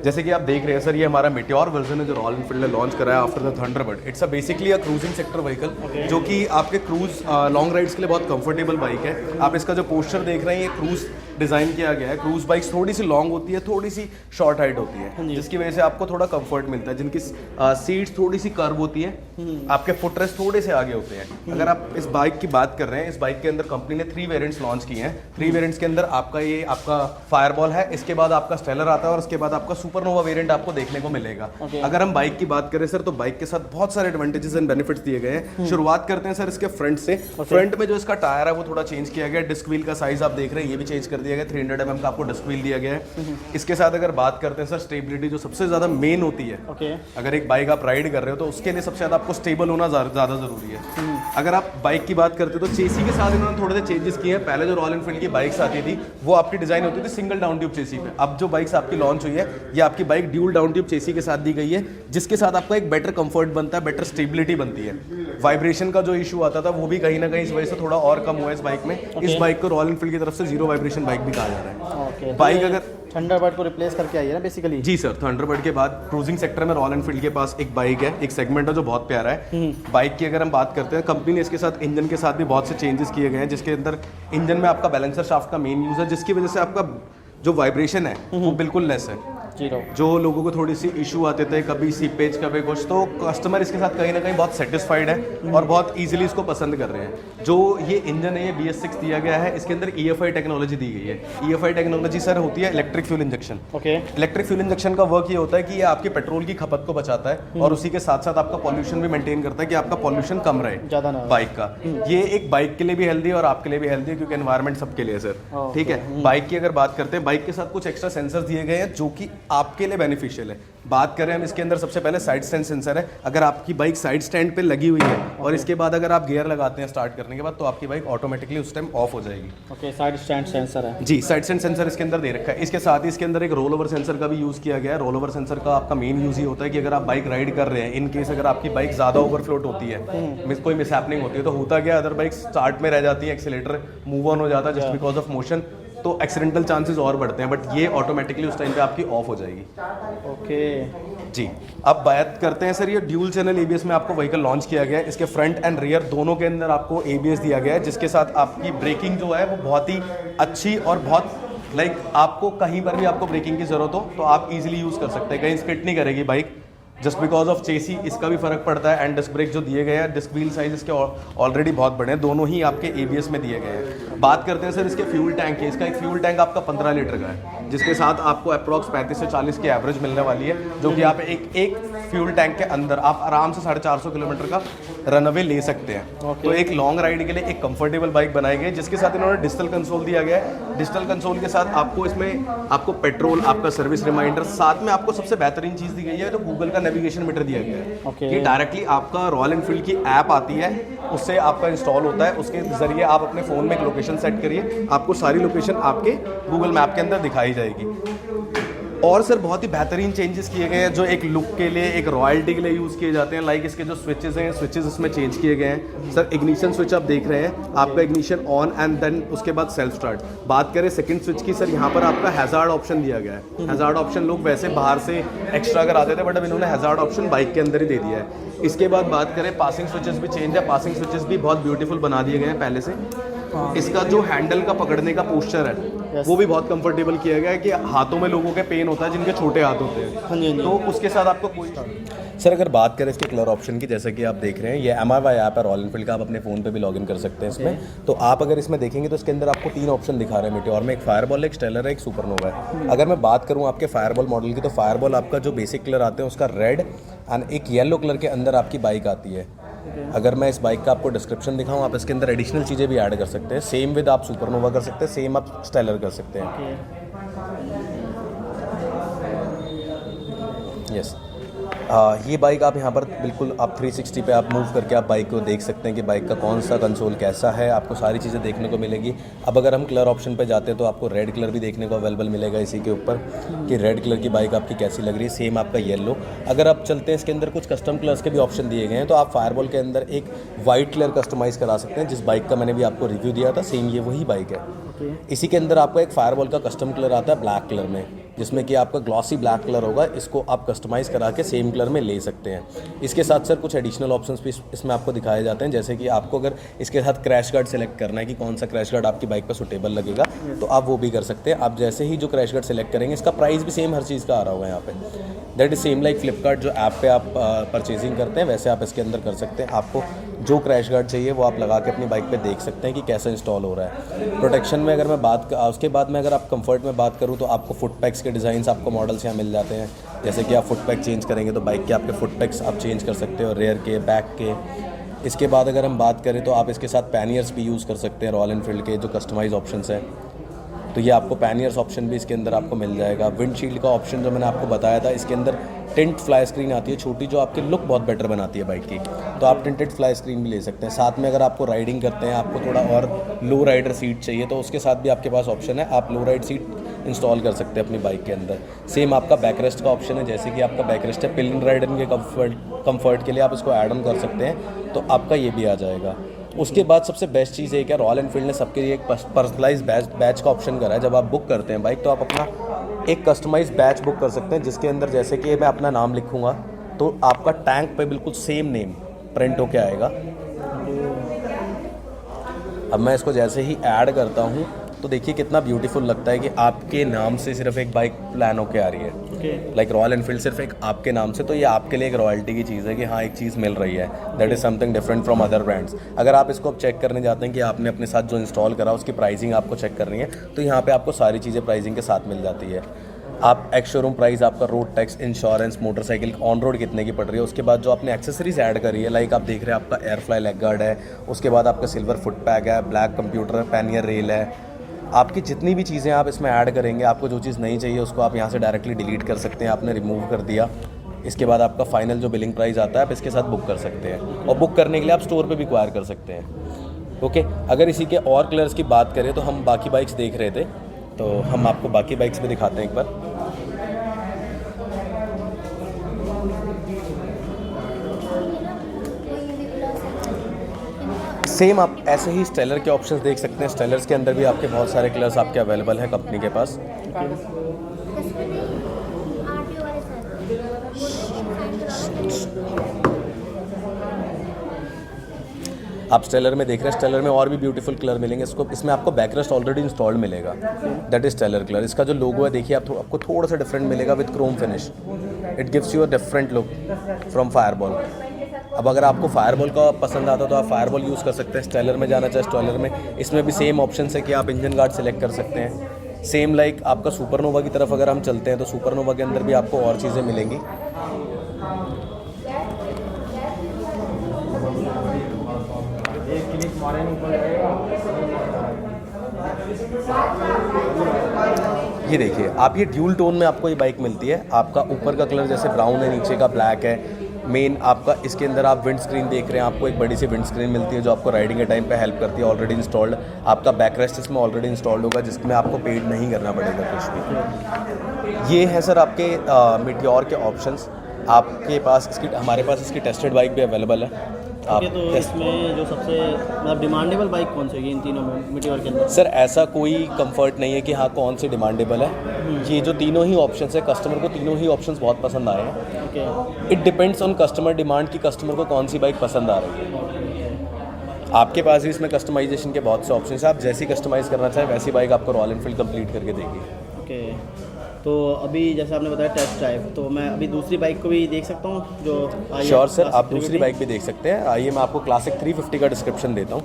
जैसे कि आप देख रहे हैं सर, ये हमारा मेटियोर वर्जन है जो रॉयल एनफील्ड ने लॉन्च करा है after the Thunderbird. It's a basically a cruising sector vehicle जो कि आपके क्रूज लॉन्ग राइड्स के लिए बहुत कंफर्टेबल बाइक है। आप इसका जो पोस्टर देख रहे हैं, ये क्रूज डिज़ाइन किया गया है। क्रूज बाइक्स थोड़ी सी लॉन्ग होती है, थोड़ी सी शॉर्ट हाइट होती है, जिसकी वजह से आपको थोड़ा कंफर्ट मिलता है। जिनकी सीट्स थोड़ी सी कर्व होती है, आपके फुट रेस्ट थोड़े से आगे होते हैं। अगर आप इस बाइक की बात कर रहे हैं, इस बाइक के अंदर कंपनी ने 3 वेरिएंट्स लॉन्च किए हैं। 3 वेरिएंट्स के अंदर आपका फायरबॉल है, इसके बाद आपका स्टेलर आता है और उसके बाद आपका सुपरनोवा वेरिएंट आपको देखने को मिलेगा। अगर हम बाइक की बात करें सर, तो बाइक के साथ बहुत सारे एडवांटेजेस एंड बेनिफिट्स दिए गए हैं। शुरुआत करते हैं सर इसके फ्रंट से। फ्रंट में जो इसका टायर है वो थोड़ा चेंज किया गया। डिस्क व्हील का साइज आप देख रहे हैं, ये भी चेंज कर दिया गया। 300 mm का आपको डिस्क व्हील दिया गया है। इसके साथ अगर बात करते हैं सर, स्टेबिलिटी जो सबसे ज्यादा मेन होती है। अगर एक बाइक आप राइड कर रहे हो तो उसके लिए सबसे ज्यादा आपको स्टेबल होना ज्यादा जरूरी है। अगर आप बाइक की बात करते हो तो चेसी के साथ इन्होंने थोड़े से चेंजेस किए हैं। पहले जो रॉयल एनफील्ड की बाइक्स आती थी वो आपकी डिजाइन होती थी सिंगल डाउन ट्यूब चेसी पे। अब जो बाइक्स आपकी लॉन्च हुई है, ये आपकी बाइक ड्यूल डाउन ट्यूब चेसी के साथ दी गई है, जिसके साथ आपका एक बेटर कंफर्ट बनता है, बेटर स्टेबिलिटी बनती है। वाइब्रेशन का जो इशू आता था वो भी कहीं ना कहीं इस वजह से थोड़ा और कम हुआ है इस बाइक में। इस बाइक को रॉयल एनफील्ड की तरफ से जीरो वाइब्रेशन बाइक भी कहा जा रहा है। बाइक अगर थंडरबर्ड को रिप्लेस करके आई है ना बेसिकली। जी सर, थंडरबर्ड के बाद क्रूजिंग सेक्टर में रॉयल एनफील्ड के पास एक बाइक है, एक सेगमेंट है जो बहुत प्यारा है। बाइक की अगर हम बात करते हैं, कंपनी ने इसके साथ इंजन के साथ भी बहुत से चेंजेस किए गए हैं, जिसके अंदर इंजन में आपका बैलेंसर शाफ्ट का मेन यूज है, जिसकी वजह से आपका जो वाइब्रेशन है वो बिल्कुल लेस है। जो लोगों को थोड़ी सी इशू आते थे, कभी सीपेज कभी कुछ, तो कस्टमर इसके साथ कहीं ना कहीं बहुत सेटिस्फाइड है और बहुत इजीली इसको पसंद कर रहे हैं। जो ये इंजन है, ये BS6 दिया गया है, इसके अंदर EFI टेक्नोलॉजी दी गई है। EFI टेक्नोलॉजी सर होती है electric fuel injection. Electric fuel injection का वर्क ये होता है कि ये आपके पेट्रोल की खपत को बचाता है और उसी के साथ साथ आपका पॉल्यूशन भी मेंटेन करता है कि आपका पॉल्यूशन कम रहे ज़्यादा ना बाइक का। ये एक बाइक के लिए भी हेल्दी है और आपके लिए भी हेल्दी है, क्योंकि एनवायरमेंट सबके लिए सर। ठीक है, बाइक की अगर बात करते हैं, बाइक के साथ कुछ एक्स्ट्रा सेंसर दिए गए हैं जो कि आपके लिए बेनिफिशियल है। बात करें हम इसके अंदर, सबसे पहले साइड स्टैंड सेंसर है। अगर आपकी बाइक साइड स्टैंड पे लगी हुई है और इसके बाद अगर आप गियर लगाते हैं स्टार्ट करने के बाद, तो आपकी बाइक ऑटोमेटिकली उस टाइम ऑफ हो जाएगी। साइड स्टैंड सेंसर है जी, साइड स्टैंड सेंसर इसके अंदर दे रखा है। इसके साथ ही इसके अंदर एक रोल ओवर सेंसर का भी यूज़ किया गया है। रोल ओवर सेंसर का आपका मेन यूज़ ही होता है कि अगर आप बाइक राइड कर रहे हैं, इन केस अगर आपकी बाइक ज़्यादा ओवरफ्लोट होती है, कोई मिसहैपनिंग होती है, तो होता क्या, अदर बाइक स्टार्ट में रह जाती है, एक्सीलेटर मूव ऑन हो जाता है जस्ट बिकॉज ऑफ मोशन, तो एक्सीडेंटल चांसेस और बढ़ते हैं। बट ये ऑटोमेटिकली उस टाइम पे आपकी ऑफ हो जाएगी। जी, अब बात करते हैं सर, ये ड्यूल चैनल ABS में आपको व्हीकल लॉन्च किया गया है। इसके फ्रंट एंड रियर दोनों के अंदर आपको ABS दिया गया है, जिसके साथ आपकी ब्रेकिंग जो है वो बहुत ही अच्छी और बहुत आपको कहीं पर भी आपको ब्रेकिंग की जरूरत हो तो आप इजीली यूज़ कर सकते हैं, कहीं स्किड नहीं करेगी बाइक जस्ट बिकॉज ऑफ चेसी। इसका भी फर्क पड़ता है। एंड डिस्क ब्रेक जो दिए गए हैं, डिस्क व्हील साइज इसके ऑलरेडी बहुत बड़े हैं, दोनों ही आपके ABS में दिए गए हैं। बात करते हैं सर इसके फ्यूल टैंक की। इसका एक फ्यूल टैंक आपका 15 लीटर का है, जिसके साथ आपको अप्रॉक्स 35 से 40 की एवरेज मिलने वाली है, जो कि आप एक फ्यूल टैंक के अंदर आप आराम से 450 किलोमीटर का रनअवे ले सकते हैं। तो एक लॉन्ग राइड के लिए एक कंफर्टेबल बाइक बनाई गई, जिसके साथ इन्होंने डिजिटल कंसोल दिया गया है। डिजिटल कंसोल के साथ आपको इसमें आपको पेट्रोल, आपका सर्विस रिमाइंडर, साथ में आपको सबसे बेहतरीन चीज़ दी गई है तो गूगल का नेविगेशन मीटर दिया गया है। ये डायरेक्टली आपका रॉयल एनफील्ड की ऐप आती है, उससे आपका इंस्टॉल होता है। उसके जरिए आप अपने फ़ोन में एक लोकेशन सेट करिए, आपको सारी लोकेशन आपके गूगल मैप के अंदर दिखाई जाएगी। और सर बहुत ही बेहतरीन चेंजेस किए गए हैं जो एक लुक के लिए, एक रॉयल्टी के लिए यूज़ किए जाते हैं। लाइक इसके जो स्विचेस हैं, स्विचेस इसमें चेंज किए गए हैं। सर इग्निशन स्विच आप देख रहे हैं, आपका इग्निशन ऑन एंड देन उसके बाद सेल्फ स्टार्ट। बात करें सेकंड स्विच की, सर यहाँ पर आपका हैजार्ड ऑप्शन दिया गया है। हैजार्ड ऑप्शन लोग वैसे बाहर से एक्स्ट्रा कराते थे, बट अब इन्होंने हैजार्ड ऑप्शन बाइक के अंदर ही दे दिया है। इसके बाद बात करें, पासिंग स्विचेस भी चेंज है। पासिंग स्विचेस भी बहुत ब्यूटीफुल बना दिए गए हैं पहले से। इसका जो हैंडल का पकड़ने का पोस्चर है वो भी बहुत कंफर्टेबल किया गया है कि हाथों में लोगों के पेन होता है जिनके छोटे हाथ होते हैं, तो उसके साथ आपको कोई। सर अगर बात करें इसके कलर ऑप्शन की, जैसे कि आप देख रहे हैं, ये MIY ऐप है रॉयल एनफील्ड का, आप अपने फ़ोन पे भी लॉगिन कर सकते हैं इसमें। तो आप अगर इसमें देखेंगे तो इसके अंदर आपको 3 ऑप्शन दिखा रहे हैं मेटियोर में। एक फायरबॉल, एक स्टेलर है, एक सुपरनोवा है। अगर मैं बात करूँ आपके फायरबॉल मॉडल की, तो फायरबॉल आपका जो बेसिक कलर आते हैं उसका रेड एंड एक येलो कलर के अंदर आपकी बाइक आती है। अगर मैं इस बाइक का आपको डिस्क्रिप्शन दिखाऊं, आप इसके अंदर एडिशनल चीज़ें भी ऐड कर सकते हैं। सेम विद आप सुपरनोवा कर सकते हैं, सेम आप स्टेलर कर सकते हैं। यस, ये बाइक आप यहाँ पर बिल्कुल आप 360 पे आप मूव करके आप बाइक को देख सकते हैं कि बाइक का कौन सा कंसोल कैसा है, आपको सारी चीज़ें देखने को मिलेगी। अब अगर हम कलर ऑप्शन पे जाते हैं तो आपको रेड कलर भी देखने को अवेलेबल मिलेगा इसी के ऊपर कि रेड कलर की बाइक आपकी कैसी लग रही है। सेम आपका येलो। अगर आप चलते हैं इसके अंदर कुछ कस्टम कलर्स के भी ऑप्शन दिए गए हैं, तो आप फायरबॉल के अंदर एक वाइट कलर कस्टमाइज़ करा सकते हैं। जिस बाइक का मैंने भी आपको रिव्यू दिया था, सेम ये वही बाइक है। इसी के अंदर आपको एक फायरबॉल का कस्टम कलर आता है ब्लैक कलर में, जिसमें कि आपका ग्लॉसी ब्लैक कलर होगा। इसको आप कस्टमाइज़ करा के सेम कलर में ले सकते हैं। इसके साथ सर कुछ एडिशनल ऑप्शंस भी इसमें आपको दिखाए जाते हैं, जैसे कि आपको अगर इसके साथ क्रैश गार्ड सेलेक्ट करना है कि कौन सा क्रैश गार्ड आपकी बाइक पर सुटेबल लगेगा, तो आप वो भी कर सकते हैं। आप जैसे ही जो क्रैश गार्ड सेलेक्ट करेंगे, इसका प्राइस भी सेम हर चीज़ का आ रहा होगा यहाँ पे। That is same like Flipkart जो ऐप पे आप परचेजिंग करते हैं, वैसे आप इसके अंदर कर सकते हैं। आपको जो क्रैश गार्ड चाहिए वो आप लगा के अपनी बाइक पे देख सकते हैं कि कैसा इंस्टॉल हो रहा है। प्रोटेक्शन में अगर मैं उसके बाद में अगर आप कंफर्ट में बात करूँ, तो आपको फुट पैक्स के डिज़ाइंस आपको मॉडल्स यहाँ मिल जाते हैं। जैसे कि आप फुट पैक चेंज करेंगे तो बाइक के आपके फुट पैक्स आप चेंज कर सकते हो, रेयर के, बैक के। इसके बाद अगर हम बात करें तो आप इसके साथ पैनियर्स भी यूज़ कर सकते हैं, रॉयल एनफील्ड के जो कस्टमाइज ऑप्शंस है। तो ये आपको पैनियर्स ऑप्शन भी इसके अंदर आपको मिल जाएगा। विंडशील्ड का ऑप्शन जो मैंने आपको बताया था, इसके अंदर टिंट फ्लाई स्क्रीन आती है छोटी, जो आपकी लुक बहुत बेटर बनाती है बाइक की, तो आप टिंटेड फ्लाई स्क्रीन भी ले सकते हैं। साथ में अगर आपको राइडिंग करते हैं, आपको थोड़ा और लो राइडर सीट चाहिए, तो उसके साथ भी आपके पास ऑप्शन है, आप लो राइड सीट इंस्टॉल कर सकते हैं अपनी बाइक के अंदर। सेम आपका बैकरेस्ट का ऑप्शन है, जैसे कि आपका बैकरेस्ट है पिलियन राइडर के कंफर्ट के लिए आप इसको ऐड ऑन कर सकते हैं, तो आपका ये भी आ जाएगा। उसके बाद सबसे बेस्ट चीज़ है क्या, रॉयल एनफील्ड ने सबके लिए एक पर्सनलाइज बैच का ऑप्शन करा है। जब आप बुक करते हैं बाइक, तो आप अपना एक कस्टमाइज बैच बुक कर सकते हैं, जिसके अंदर जैसे कि मैं अपना नाम लिखूँगा तो आपका टैंक पे बिल्कुल सेम नेम प्रिंट होके आएगा। अब मैं इसको जैसे ही ऐड करता हूँ तो देखिए कितना ब्यूटीफुल लगता है कि आपके नाम से सिर्फ एक बाइक प्लान होके आ रही है। लाइक रॉयल एनफील्ड सिर्फ एक आपके नाम से, तो ये आपके लिए एक रॉयल्टी की चीज़ है कि हाँ एक चीज़ मिल रही है। That is something different from other brands. अगर आप इसको अब चेक करने जाते हैं कि आपने अपने साथ जो इंस्टॉल करा उसकी प्राइसिंग आपको चेक करनी है, तो यहाँ पर आपको सारी चीज़ें प्राइसिंग के साथ मिल जाती है। आप एक्स शोरूम प्राइस, आपका road tax, insurance, motorcycle on road कितने की पड़ रही है, उसके बाद जो आपने एक्सेसरीज ऐड करी है, लाइक आप देख रहे हैं आपका एयरफ्लाई लेग गार्ड है, उसके बाद आपका सिल्वर फुट पैक है, ब्लैक कंप्यूटर पैनियर रेल है। आपकी जितनी भी चीज़ें आप इसमें ऐड करेंगे, आपको जो चीज़ नहीं चाहिए उसको आप यहाँ से डायरेक्टली डिलीट कर सकते हैं, आपने रिमूव कर दिया। इसके बाद आपका फाइनल जो बिलिंग प्राइस आता है आप इसके साथ बुक कर सकते हैं, और बुक करने के लिए आप स्टोर पे भी एक्वायर कर सकते हैं। ओके, अगर इसी के और कलर्स की बात करें तो हम बाकी बाइक्स देख रहे थे, तो हम आपको बाकी बाइक्स भी दिखाते हैं एक बार। सेम आप ऐसे ही स्टेलर के ऑप्शंस देख सकते हैं। स्टेलर्स के अंदर भी आपके बहुत सारे कलर्स आपके अवेलेबल हैं कंपनी के पास। आप स्टेलर में देख रहे हैं, स्टेलर में और भी ब्यूटीफुल कलर मिलेंगे। इसमें आपको बैकरेस्ट ऑलरेडी इंस्टॉल्ड मिलेगा, दैट इज स्टेलर कलर। इसका जो लोगो है देखिए आपको थोड़ा सा डिफरेंट मिलेगा with Chrome finish. It gives you a different look from fireball. अब अगर आपको फायरबॉल का पसंद आता तो आप फायरबॉल यूज़ कर सकते हैं। स्टेलर में जाना चाहे स्टेलर में, इसमें भी सेम ऑप्शन है कि आप इंजन गार्ड सेलेक्ट कर सकते हैं। सेम लाइक आपका सुपरनोवा की तरफ अगर हम चलते हैं तो सुपरनोवा के अंदर भी आपको और चीज़ें मिलेंगी। ये देखिए आप, ये ड्यूल टोन में आपको ये बाइक मिलती है। आपका ऊपर का कलर जैसे ब्राउन है, नीचे का ब्लैक है। मेन आपका इसके अंदर आप विंड स्क्रीन देख रहे हैं, आपको एक बड़ी सी विंड स्क्रीन मिलती है जो आपको राइडिंग के टाइम पे हेल्प करती है, ऑलरेडी इंस्टॉल्ड। आपका बैकरेस्ट इसमें ऑलरेडी इंस्टॉल्ड होगा, जिसमें आपको पेड नहीं करना पड़ेगा कुछ भी। ये है सर आपके मीटियोर के ऑप्शंस। आपके पास इसकी, हमारे पास इसकी टेस्टेड बाइक भी अवेलेबल है। आप तो इसमें जो सबसे मतलब डिमांडेबल बाइक कौन सी है इन तीनों में मीटियोर के अंदर? सर ऐसा कोई कंफर्ट नहीं है कि हाँ कौन सी डिमांडेबल है। ये जो तीनों ही ऑप्शंस है, कस्टमर को तीनों ही ऑप्शंस बहुत पसंद आए हैं। Okay, it depends on customer demand कि कस्टमर को कौन सी बाइक पसंद आ रही है। आपके पास भी इसमें कस्टमाइजेशन के बहुत से ऑप्शंस हैं। आप जैसी कस्टमाइज़ करना चाहें वैसी बाइक आपको रॉयल एनफील्ड कंप्लीट करके देगी। ओके, तो अभी जैसे आपने बताया टेस्ट ड्राइव, तो मैं अभी दूसरी बाइक को भी देख सकता हूँ जो श्योर सर, आप दूसरी बाइक भी देख सकते हैं। आइए मैं आपको क्लासिक 350 का डिस्क्रिप्शन देता हूँ।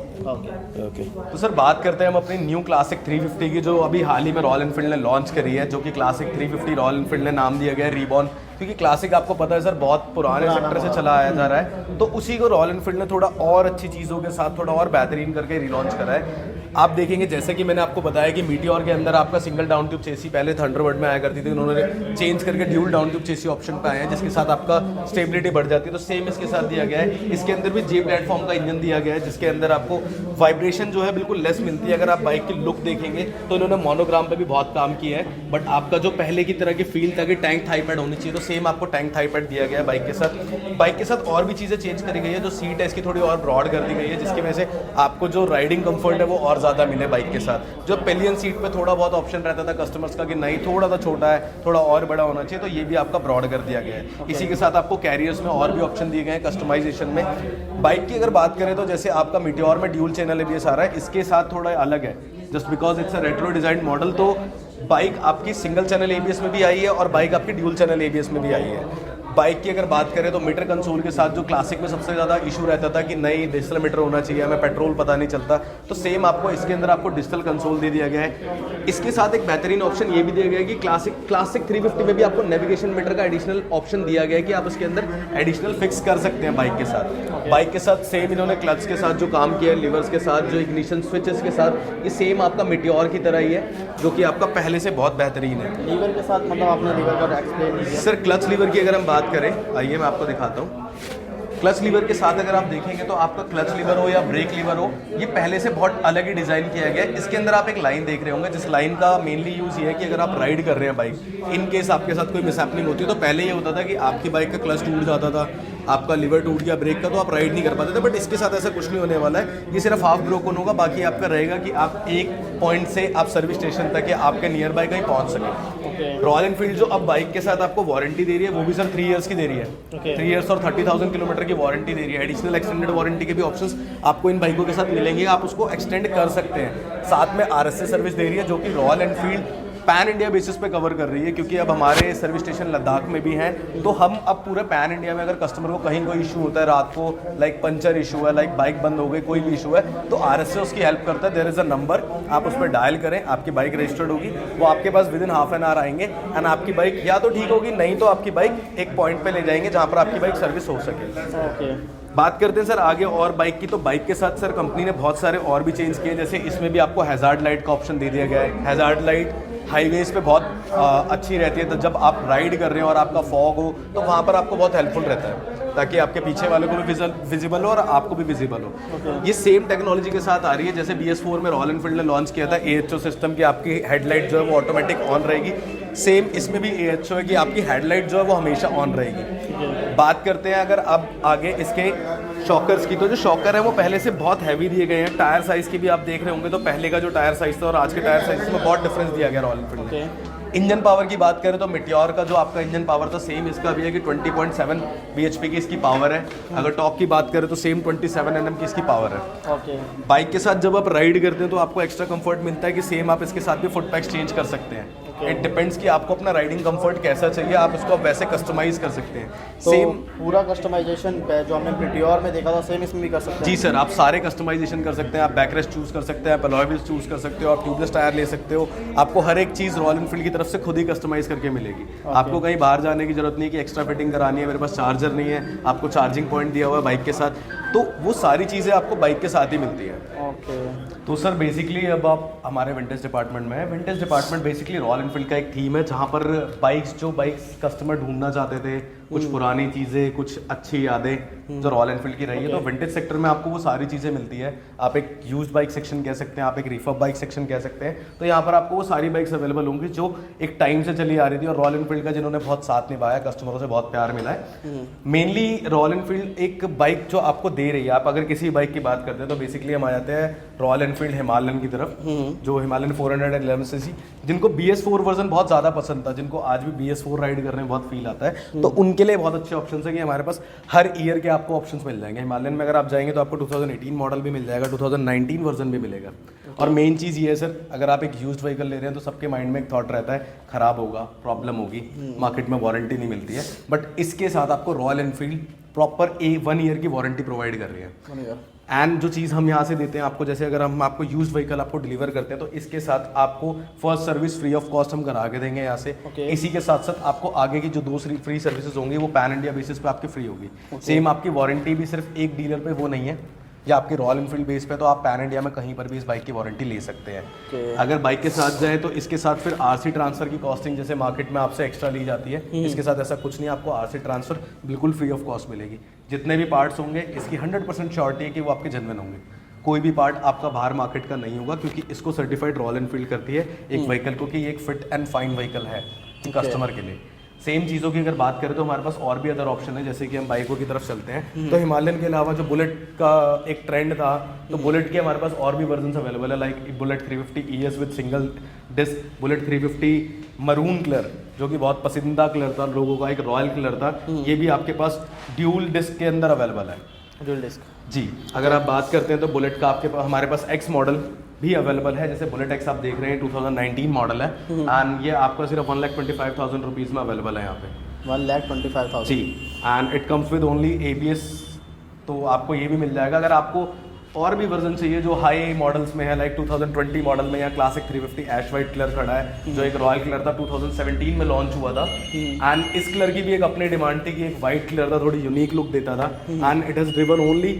ओके, तो सर बात करते हैं हम अपनी न्यू क्लासिक 350 की, जो अभी हाल ही में रॉयल एनफील्ड ने लॉन्च करी है, जो कि क्लासिक 350 रॉयल एनफील्ड ने नाम दिया गया है रीबॉर्न। क्योंकि क्लासिक आपको पता है सर बहुत पुराने सेक्टर से चला आया जा रहा है, तो उसी को रॉयल एनफील्ड ने थोड़ा और अच्छी चीज़ों के साथ थोड़ा और बेहतरीन करके रिलॉन्च करा है। आप देखेंगे जैसे कि मैंने आपको बताया कि मीटियोर के अंदर आपका सिंगल डाउन ट्यूब चेसी पहले थंडरबर्ड में आया करती थी, उन्होंने चेंज करके ड्यूल डाउन ट्यूब चेसी ऑप्शन पे आए हैं, जिसके साथ आपका स्टेबिलिटी बढ़ जाती है। तो सेम इसके साथ दिया गया है। इसके अंदर भी जे प्लेटफॉर्म का इंजन दिया गया है, जिसके अंदर आपको वाइब्रेशन जो है बिल्कुल लेस मिलती है। अगर आप बाइक की लुक देखेंगे तो इन्होंने मोनोग्राम पे भी बहुत काम किया है, बट आपका जो पहले की तरह की फील था कि टैंक थाई पैड होनी चाहिए, तो सेम आपको टैंक थाई पैड दिया गया है बाइक के साथ। बाइक के साथ और भी चीज़ें चेंज करी गई है, जो सीट है इसकी थोड़ी और ब्रॉड कर दी गई है, जिसकी वजह से आपको जो राइडिंग कंफर्ट है वो और ज़्यादा मिले बाइक के साथ। जो पिलियन सीट पे थोड़ा बहुत ऑप्शन रहता था कस्टमर्स का कि नहीं थोड़ा सा छोटा है, थोड़ा और बड़ा होना चाहिए, तो ये भी आपका ब्रॉड कर दिया गया है। इसी के साथ आपको कैरियर्स में और भी ऑप्शन दिए गए हैं कस्टमाइजेशन में। बाइक की अगर बात करें तो जैसे आपका मीटियोर में ड्यूल चैनल ABS आ रहा है, इसके साथ थोड़ा अलग है just because it's a retro design model. तो बाइक आपकी सिंगल चैनल ABS में भी आई है और बाइक आपकी ड्यूल चैनल ABS में भी आई है। बाइक की अगर बात करें तो मीटर कंसोल के साथ जो क्लासिक में सबसे ज़्यादा इशू रहता था कि नहीं डिजिटल मीटर होना चाहिए, हमें पेट्रोल पता नहीं चलता, तो सेम आपको इसके अंदर आपको डिजिटल कंसोल दे दिया गया है। इसके साथ एक बेहतरीन ऑप्शन ये भी दिया गया है कि क्लासिक 350 में भी आपको नेविगेशन मीटर का एडिशनल ऑप्शन दिया गया है कि आप इसके अंदर एडिशनल फिक्स कर सकते हैं बाइक के साथ। बाइक के साथ सेम इन्होंने क्लच के साथ जो काम किया है, लिवर्स के साथ जो इग्निशन स्विचेस के साथ, ये सेम आपका मीटियोर की तरह ही है जो कि आपका पहले से बहुत बेहतरीन है। लीवर के साथ मतलब आपने लीवर का एक्सप्लेन नहीं किया सर क्लच लीवर की अगर हम बात करें, आइए मैं आपको दिखाता हूँ। क्लच लीवर के साथ अगर आप देखेंगे तो आपका क्लच लीवर हो या ब्रेक लीवर हो, ये पहले से बहुत अलग ही डिज़ाइन किया गया है। इसके अंदर आप एक लाइन देख रहे होंगे, जिस लाइन का मेनली यूज़ ये है कि अगर आप राइड कर रहे हैं बाइक, इन केस आपके साथ कोई मिसहैपनिंग होती है तो पहले ये होता था कि आपकी बाइक का क्लच टूट जाता था, आपका लीवर टूट गया ब्रेक का, तो आप राइड नहीं कर पाते थे। बट इसके साथ ऐसा कुछ नहीं होने वाला है, ये सिर्फ हाफ ब्रोकन होगा, बाकी आपका रहेगा कि आप एक पॉइंट से आप सर्विस स्टेशन तक या आपके नियर बाय कहीं पहुंच सकें। रॉयल एनफील्ड जो अब बाइक के साथ आपको वारंटी दे रही है वो भी सर 3 इयर्स की दे रही है। 3 इयर्स और 30,000 किलोमीटर की वारंटी दे रही है। एडिशनल एक्सटेंडेड वारंटी के भी ऑप्शंस आपको इन बाइकों के साथ मिलेंगे, आप उसको एक्सटेंड कर सकते हैं। साथ में RSA सर्विस दे रही है जो कि royal Enfield pan India basis पे कवर कर रही है, क्योंकि अब हमारे सर्विस स्टेशन लद्दाख में भी हैं, तो हम अब पूरे पैन इंडिया में अगर कस्टमर को कहीं कोई इशू होता है रात को, लाइक पंचर इशू है, लाइक बाइक बंद हो गई, कोई भी इशू है, तो RSA उसकी हेल्प करता है। देयर इज़ अ नंबर, आप उस पर डायल करें, आपकी बाइक रजिस्टर्ड होगी, वो आपके पास विदिन हाफ एन आवर आएंगे एंड आपकी बाइक या तो ठीक होगी, नहीं तो आपकी बाइक एक पॉइंट पे ले जाएंगे जहाँ पर आपकी बाइक सर्विस हो सके। बात करते हैं सर आगे और बाइक की, तो बाइक के साथ सर कंपनी ने बहुत सारे और भी चेंज किए, जैसे इसमें भी आपको हैजार्ड लाइट का ऑप्शन दे दिया गया है। हैजार्ड लाइट हाईवेज पे बहुत अच्छी रहती है, तो जब आप राइड कर रहे हो और आपका फॉग हो तो वहाँ पर आपको बहुत हेल्पफुल रहता है, ताकि आपके पीछे वाले को भी विजिबल हो और आपको भी विजिबल हो। ये सेम टेक्नोलॉजी के साथ आ रही है जैसे BS4 में रॉयल एनफील्ड ने लॉन्च किया था AHO सिस्टम की, आपकी हेडलाइट जो है वो ऑटोमेटिक ऑन रहेगी। सेम इसमें भी AHO है कि आपकी हेडलाइट जो है वो हमेशा ऑन रहेगी। बात करते हैं अगर अब आगे इसके शॉकर्स की, तो जो शॉकर है वो पहले से बहुत हैवी दिए गए हैं। टायर साइज़ की भी आप देख रहे होंगे, तो पहले का जो टायर साइज़ था और आज के टायर साइज़ में बहुत डिफरेंस दिया गया रॉयल एनफील्ड ने। इंजन पावर की बात करें तो मीटियोर का जो आपका इंजन पावर था सेम इसका भी है कि 20.7 bhp की इसकी पावर है। अगर टॉप की बात करें तो सेम 27 Nm की इसकी पावर है। बाइक के साथ जब आप राइड करते हैं तो आपको एक्स्ट्रा कंफर्ट मिलता है कि सेम आप इसके साथ भी फुट पैक्स चेंज कर सकते हैं। इट डिपेंड्स कि आपको अपना राइडिंग कंफर्ट कैसा चाहिए, आप उसको वैसे कस्टमाइज कर सकते हैं। तो सेम पूरा कस्टमाइजेशन जो हमने मीटियोर में देखा था सेम इसमें भी कर सकते हैं? जी सर, आप सारे कस्टमाइजेशन कर सकते हैं। आप बैकरेस्ट चूज कर सकते हैं, आप अलॉय व्हील्स चूज कर सकते हो, आप ट्यूबलेस टायर ले सकते हो। आपको हर एक चीज़ रॉयल एनफील्ड की तरफ से खुद ही कस्टमाइज करके मिलेगी। आपको कहीं बाहर जाने की जरूरत नहीं कि एक्स्ट्रा फिटिंग करानी है, मेरे पास चार्जर नहीं है, आपको चार्जिंग पॉइंट दिया हुआ है बाइक के साथ, तो वो सारी चीज़ें आपको बाइक के साथ ही मिलती है। तो सर बेसिकली अब आप हमारे विंटेज डिपार्टमेंट में है। Vintage department basically royal Enfield का एक थीम है जहाँ पर बाइक्स कस्टमर ढूंढना चाहते थे, कुछ पुरानी चीज़ें, कुछ अच्छी यादें जो रॉयल एनफील्ड की रही है। तो विंटेज सेक्टर में आपको वो सारी चीज़ें मिलती है। आप एक यूज्ड बाइक सेक्शन कह सकते हैं, आप एक रिफर्ब बाइक सेक्शन कह सकते हैं। तो यहाँ पर आपको वो सारी बाइक्स अवेलेबल होंगी जो एक टाइम से चली आ रही थी और रॉयल एनफील्ड का जिन्होंने बहुत साथ निभाया, कस्टमरों से बहुत प्यार मिला है। मेनली रॉयल एनफील्ड एक बाइक जो आपको दे रही है, आप अगर किसी बाइक की बात करते हैं तो बेसिकली हम आ जाते हैं रॉयल एनफील्ड हिमालयन की तरफ, जो हिमालयन 411 cc, जिनको BS4 वर्जन बहुत ज़्यादा पसंद था, जिनको आज भी BS4 राइड करने में बहुत फील आता है, तो उनके लिए बहुत अच्छे ऑप्शन है कि हमारे पास हर ईयर के आपको ऑप्शंस मिल जाएंगे। हिमालयन में अगर आप जाएंगे तो आपको 2018 मॉडल भी मिल जाएगा, 2019 वर्जन भी मिलेगा। और मेन चीज़ ये है सर, अगर आप एक यूज्ड व्हीकल ले रहे हैं तो सबके माइंड में एक थॉट रहता है ख़राब होगा, प्रॉब्लम होगी, मार्केट में वारंटी नहीं मिलती है। बट इसके साथ आपको रॉयल एनफील्ड प्रॉपर 1 ईयर की वारंटी प्रोवाइड कर रही है। एंड जो चीज़ हम यहाँ से देते हैं आपको, जैसे अगर हम आपको यूज्ड व्हीकल आपको डिलीवर करते हैं तो इसके साथ आपको first service free of cost हम करा के देंगे यहाँ से। इसी के साथ साथ आपको आगे की जो 2 फ्री सर्विसेज होंगी वो पैन इंडिया बेसिस पे आपकी फ्री होगी। सेम आपकी वारंटी भी सिर्फ एक डीलर पे वो नहीं है, या आपकी रॉयल एनफील्ड बेस पे, तो आप पैन इंडिया में कहीं पर भी इस बाइक की वारंटी ले सकते हैं। अगर बाइक के साथ जाए तो इसके साथ फिर RC ट्रांसफर की कॉस्टिंग जैसे मार्केट में आपसे एक्स्ट्रा ली जाती है, इसके साथ ऐसा कुछ नहीं, आपको RC ट्रांसफर बिल्कुल फ्री ऑफ कॉस्ट मिलेगी। जितने भी पार्ट्स होंगे इसकी 100% श्योरिटी है कि वो आपके जेन्युइन होंगे। कोई भी पार्ट आपका बाहर मार्केट का नहीं होगा, क्योंकि इसको सर्टिफाइड रॉयल एनफील्ड करती है एक व्हीकल को कि ये एक फिट एंड फाइन व्हीकल है कस्टमर के लिए। सेम चीज़ों की अगर बात करें तो हमारे पास और भी अदर ऑप्शन है, जैसे कि हम बाइकों की तरफ चलते हैं तो हिमालयन के अलावा जो बुलेट का एक ट्रेंड था, तो बुलेट के हमारे पास और भी वर्जन अवेलेबल है, like bullet 350 ES with single disk, bullet 350 maroon colour जो कि बहुत पसंदीदा कलर था लोगों का, एक रॉयल कलर था, ये भी आपके पास ड्यूल डिस्क के अंदर अवेलेबल है। ड्यूल डिस्क जी, अगर आप बात करते हैं तो बुलेट का आपके पास हमारे पास एक्स मॉडल भी अवेलेबल है, जैसे बुलेट एक्स आप देख रहे हैं 2019 मॉडल है एंड ये आपका सिर्फ 1,25,000 रुपीज़ में अवेलेबल है यहाँ पे। 1,25,000 जी, and it comes with only ABS, तो आपको ये भी मिल जाएगा। अगर आपको और भी वर्जन चाहिए जो हाई मॉडल्स में है, लाइक 2020 मॉडल में या क्लासिक 350 ऐश वाइट कलर खड़ा है जो एक रॉयल कलर था, 2017 में लॉन्च हुआ था एंड इस कलर की भी एक अपनी डिमांड थी कि एक वाइट कलर था, थोड़ी यूनिक लुक देता था and it has driven only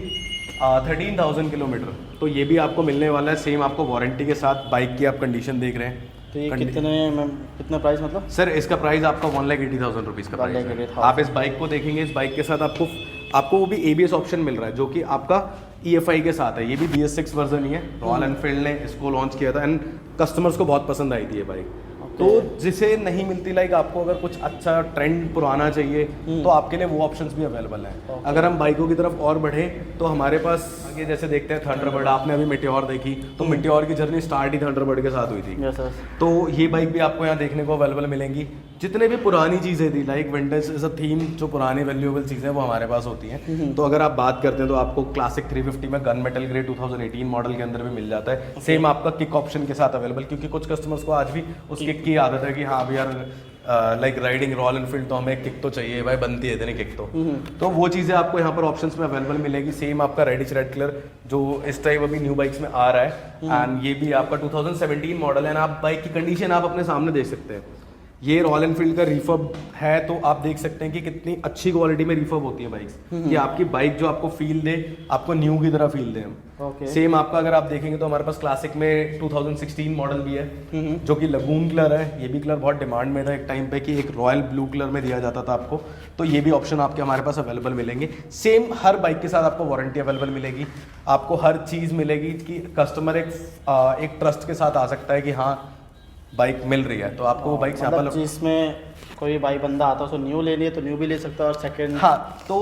13,000 kilometre, तो ये भी आपको मिलने वाला है सेम आपको वारंटी के साथ। बाइक की आप कंडीशन देख रहे हैं, तो ये कितना प्राइस मतलब? सर इसका प्राइस आपका 1,80,000 रुपीज़ का प्राइस है। 1,80,000। आप इस बाइक को देखेंगे, इस बाइक के साथ आपको वो भी ABS ऑप्शन मिल रहा है जो कि आपका EFI के साथ है, ये भी BS6 वर्जन ही है। रॉयल एनफील्ड ने इसको लॉन्च किया था एंड कस्टमर्स को बहुत पसंद आई थी ये बाइक। तो जिसे नहीं मिलती, लाइक आपको अगर कुछ अच्छा ट्रेंड पुराना चाहिए तो आपके लिए वो ऑप्शंस भी अवेलेबल हैं। अगर हम बाइकों की तरफ और बढ़े तो हमारे पास आगे जैसे देखते हैं थंडरबर्ड, आपने अभी मेटेओर देखी तो मेटेओर की जर्नी स्टार्ट ही थंडरबर्ड के साथ हुई थी। Yes sir. तो ये बाइक भी आपको यहाँ देखने को अवेलेबल मिलेंगी। जितने भी पुरानी चीज़ें थी, like vintage as a theme, जो पुरानी वैल्यूएबल चीज़ें वो हमारे पास होती हैं। तो अगर आप बात करते हैं तो आपको क्लासिक 350 में गन मेटल ग्रे 2018 मॉडल के अंदर भी मिल जाता है, सेम आपका किक ऑप्शन के साथ अवेलेबल, क्योंकि कुछ कस्टमर्स को आज भी उस किक की आदत है कि हाँ अभी यार लाइक राइडिंग रॉयल एनफील्ड तो हमें किक तो चाहिए भाई, बनती है इतनी किक तो वो चीज़ें आपको यहाँ पर ऑप्शंस में अवेलेबल मिलेगी। सेम आपका रेडिश रेड कलर जो इस टाइप अभी न्यू बाइक्स में आ रहा है एंड ये भी आपका 2017 मॉडल है। आप बाइक की कंडीशन आप अपने सामने देख सकते हैं, ये रॉयल एनफील्ड का रिफर्ब है, तो आप देख सकते हैं कि कितनी अच्छी क्वालिटी में रिफर्ब होती है बाइक्स, कि आपकी बाइक जो आपको फील दे, आपको न्यू की तरह फील दे। सेम आपका अगर आप देखेंगे तो हमारे पास क्लासिक में 2016 मॉडल भी है जो कि लगून कलर है, ये भी कलर बहुत डिमांड में था एक टाइम पे कि एक रॉयल ब्लू कलर में दिया जाता था आपको, तो ये भी ऑप्शन आपके हमारे पास अवेलेबल मिलेंगे। सेम हर बाइक के साथ आपको वारंटी अवेलेबल मिलेगी, आपको हर चीज़ मिलेगी कि कस्टमर एक ट्रस्ट के साथ आ सकता है कि हाँ बाइक मिल रही है, तो आपको वो बाइक मतलब जिसमें कोई भाई बंदा आता है उसको न्यू लेनी है तो न्यू भी ले सकता है और सेकंड, हाँ तो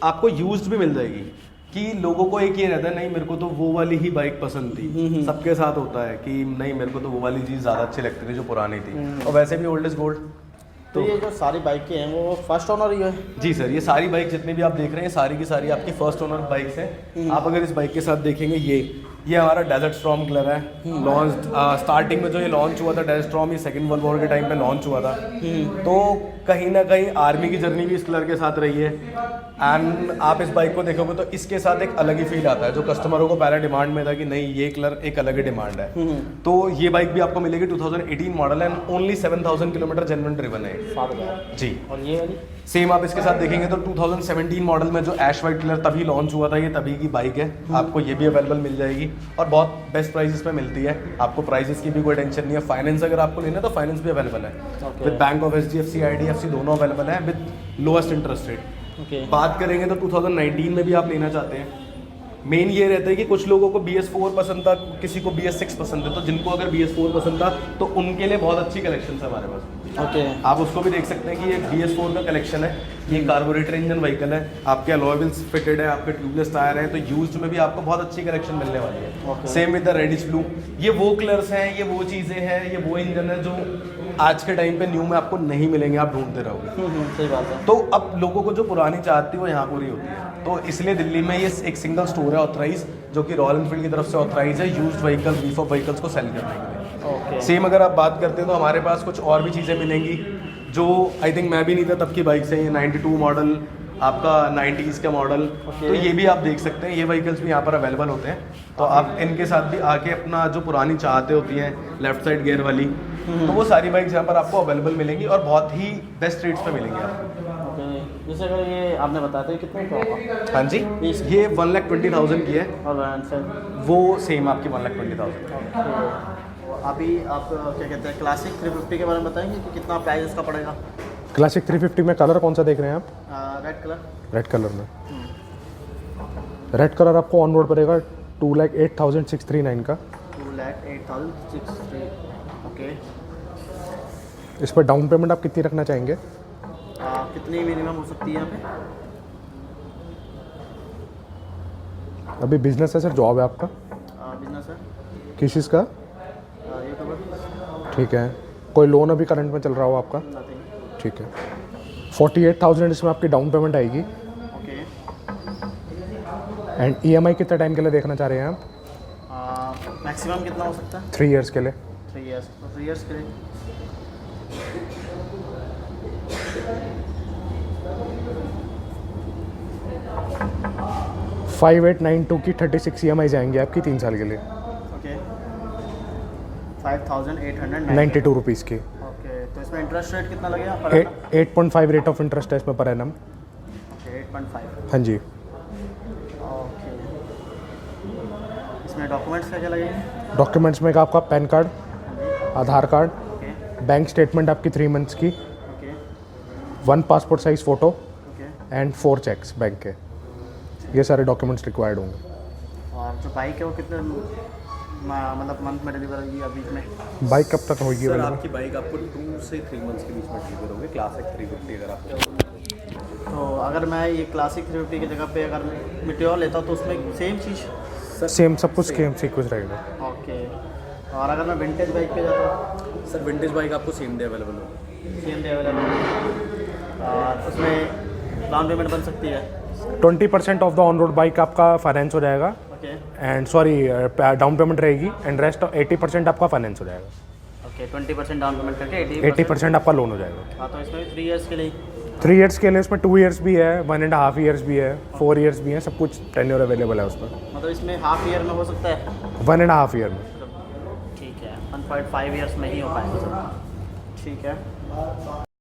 आपको यूज्ड भी मिल जाएगी। कि लोगों को एक ये रहता है नहीं मेरे को तो वो वाली ही बाइक पसंद थी, सबके साथ होता है कि नहीं मेरे को तो वो वाली चीज़ ज़्यादा अच्छी लगती थी जो पुरानी थी, और वैसे भी ओल्ड इज गोल्ड। तो ये जो सारी बाइकें हैं वो फर्स्ट ओनर ही है? जी सर, ये सारी बाइक जितनी भी आप देख रहे हैं सारी की सारी आपकी फर्स्ट ओनर बाइक्स हैं। आप अगर इस बाइक के साथ देखेंगे ये हमारा डेजर्ट स्टॉर्म कलर है, लॉन्च स्टार्टिंग में जो ये लॉन्च हुआ था डेजर्ट स्टॉर्म, ये सेकंड वर्ल्ड वॉर के टाइम पे लॉन्च हुआ था, तो कहीं ना कहीं आर्मी की जर्नी भी इस कलर के साथ रही है एंड आप इस बाइक को देखोगे तो इसके साथ एक अलग ही फील आता है, जो कस्टमरों को पहले डिमांड में था कि नहीं ये कलर एक अलग ही डिमांड है। तो ये बाइक भी आपको मिलेगी, 2018 मॉडल है, ओनली 7,000 किलोमीटर जेन्युइन ड्रिवन है। 7,000 जी। और ये वाली सेम आप इसके साथ देखेंगे तो 2017 मॉडल में जो ऐश वाइट कलर तभी लॉन्च हुआ था, ये तभी की बाइक है, आपको ये भी अवेलेबल मिल जाएगी और बहुत बेस्ट प्राइसेस पे मिलती है, आपको प्राइसेस की भी कोई टेंशन नहीं है। फाइनेंस अगर आपको लेना है तो फाइनेंस भी अवेलेबल है with bank of HDFC IDFC दोनों अवेलेबल है विद लोएस्ट इंटरेस्ट रेट। बात करेंगे तो 2019 में भी आप लेना चाहते हैं, मेन ये रहता है कि कुछ लोगों को BS4 पसंद था, किसी को BS6 पसंद है, तो जिनको अगर BS4 पसंद था तो उनके लिए बहुत अच्छी कलेक्शन है हमारे पास। आप उसको भी देख सकते हैं कि ये BS4 का कलेक्शन है, ये कार्बोरेटर इंजन व्हीकल है, आपके अलॉय व्हील्स फिटेड है, आपके ट्यूबलेस टायर है, तो यूज्ड में भी आपको बहुत अच्छी कलेक्शन मिलने वाली है। Same with the reddish blue, ये वो कलर्स हैं, ये वो चीज़ें हैं, ये वो इंजन है जो आज के टाइम पे न्यू में आपको नहीं मिलेंगे, आप ढूंढते रहोगे। सही बात है। तो अब लोगों को जो पुरानी चाहती है वो यहाँ पूरी होती है, तो इसलिए दिल्ली में ये एक सिंगल स्टोर है ऑथराइज, जो कि रॉयल एनफील्ड की तरफ से ऑथराइज है यूज्ड व्हीकल रिफर्ब व्हीकल्स को सेल करने के लिए। सेम अगर आप बात करते हैं तो हमारे पास कुछ और भी चीज़ें मिलेंगी जो आई थिंक मैं भी नहीं था तब की बाइक से, ये 92 मॉडल, आपका 90s का मॉडल, तो ये भी आप देख सकते हैं, ये व्हीकल्स भी यहाँ पर अवेलेबल होते हैं, तो आप इनके साथ भी आके अपना जो पुरानी चाहते होती हैं लेफ्ट साइड गियर वाली, तो वो सारी बाइक्स यहाँ पर आपको अवेलेबल मिलेंगी और बहुत ही बेस्ट रेट्स पे मिलेंगी आपको। जैसे अगर ये आपने बताया था कितने का होगा? हाँ जी, ये 1,20,000 की है और वो सेम आपकी 1,20,000। अभी आप क्या कहते हैं क्लासिक 350 के बारे में बताएंगे कि कितना प्राइस इसका पड़ेगा? क्लासिक 350 में कलर कौन सा देख रहे हैं आप? Red colour. रेड कलर में रेड कलर आपको ऑन रोड पड़ेगा 2,08,639 का। 2,08,639। ओके। इस पर डाउन पेमेंट आप कितनी रखना चाहेंगे? कितनी मिनिमम हो सकती है यहाँ पे? अभी बिजनेस है सर, जॉब है आपका? बिजनेस है, किस चीज़ का? यूट्यूबर। ठीक है। कोई लोन अभी करंट में चल रहा हो आपका? नथिंग। ठीक है। 48,000 इसमें आपकी डाउन पेमेंट आएगी। ओके। एंड EMI कितने टाइम के लिए देखना चाह रहे हैं आप? मैक्सिमम कितना हो सकता है? 3 इयर्स के लिए। 3 इयर्स। तो 3 इयर्स के लिए 5892 की 36 EMI जाएंगी आपकी 3 साल के लिए, ओके 5,890 92 रुपीज़ की। ओके। तो इसमें इंटरेस्ट रेट कितना लगेगा पर annum? 8.5 रेट ऑफ इंटरेस्ट है इसमें पर एनम। ओके 8.5। हाँ जी। ओके। इसमें डॉक्यूमेंट्स क्या क्या लगेंगे? डॉक्यूमेंट्स में एक आपका PAN card, Aadhaar card, okay bank statement आपकी 3 मंथ्स की, okay 1 passport size photo okay. And 4 cheques bank के। ये सारे डॉक्यूमेंट्स रिक्वायर्ड होंगे। और जो बाइक है वो कितने मतलब मंथ में डिलीवर होगी या बीच में? बाइक कब तक होगी सर अवेलेबल? आपकी बाइक आपको 2 से 3 मंथ्स के बीच में डिलीवर होगी। क्लासिक 350 अगर आप तो अगर मैं ये क्लासिक 350 की जगह पे अगर मिट्योर लेता हूँ तो उसमें सेम चीज़? सेम सब कुछ सेम सीक्वेंस रहेगा। ओके। और अगर मैं विंटेज बाइक पे जाता हूँ? सर विंटेज बाइक आपको सेम डे अवेलेबल होगी। Same day available. और उसमें डाउन पेमेंट बन सकती है? 20% of the on road bike आपका फाइनेंस हो जाएगा okay and sorry down payment रहेगी एंड रेस्ट 80% आपका फाइनेंस हो जाएगा। ओके 20% डाउन पेमेंट करके 80% आपका लोन हो जाएगा। हाँ तो इसमें 3 इयर्स के लिए 3 इयर्स के लिए उसमें 2 इयर्स भी है, 1.5 इयर्स भी है, 4 इयर्स भी है, सब कुछ टेन्योर अवेलेबल है उसमें। मतलब इसमें हाफ ईयर में हो सकता है? 1.5 ईयर में। ठीक है 1.5 इयर्स में ही हो पाएगा सर। ठीक है।